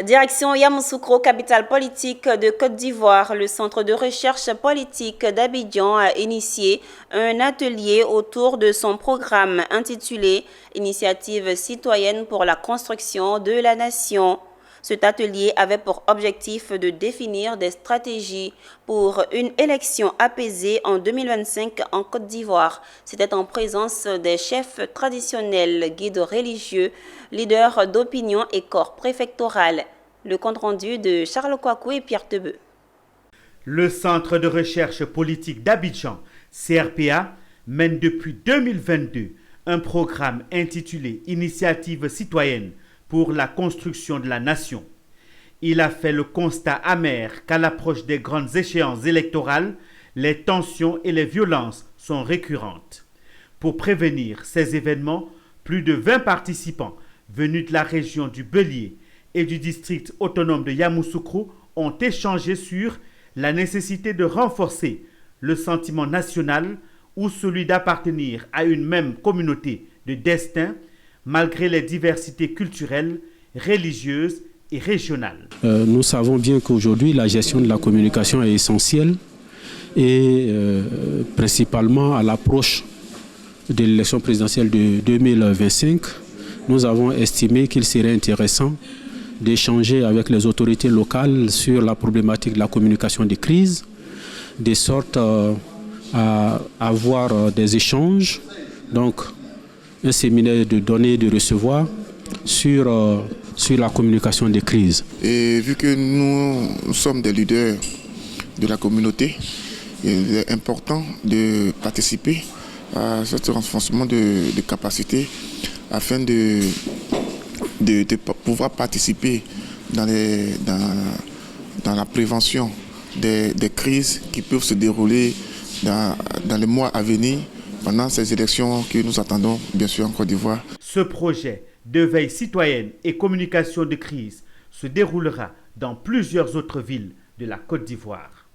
Direction Yamoussoukro, capitale politique de Côte d'Ivoire, le centre de recherche politique d'Abidjan a initié un atelier autour de son programme intitulé « Initiative citoyenne pour la construction de la nation ». Cet atelier avait pour objectif de définir des stratégies pour une élection apaisée en 2025 en Côte d'Ivoire. C'était en présence des chefs traditionnels, guides religieux, leaders d'opinion et corps préfectoral. Le compte-rendu de Charles Kouakou et Pierre Tebeu. Le Centre de recherche politique d'Abidjan, CRPA, mène depuis 2022 un programme intitulé « Initiative citoyenne » pour la construction de la nation. Il a fait le constat amer qu'à l'approche des grandes échéances électorales, les tensions et les violences sont récurrentes. Pour prévenir ces événements, plus de 20 participants venus de la région du Bélier et du district autonome de Yamoussoukro ont échangé sur la nécessité de renforcer le sentiment national ou celui d'appartenir à une même communauté de destin malgré les diversités culturelles, religieuses et régionales. Nous savons bien qu'aujourd'hui, la gestion de la communication est essentielle et principalement à l'approche de l'élection présidentielle de 2025, nous avons estimé qu'il serait intéressant d'échanger avec les autorités locales sur la problématique de la communication des crises, de sorte à avoir des échanges, donc un séminaire de donner et de recevoir sur la communication des crises. Et vu que nous sommes des leaders de la communauté, il est important de participer à ce renforcement de capacités afin de pouvoir participer dans la prévention des crises qui peuvent se dérouler dans les mois à venir pendant ces élections que nous attendons bien sûr en Côte d'Ivoire. Ce projet de veille citoyenne et communication de crise se déroulera dans plusieurs autres villes de la Côte d'Ivoire.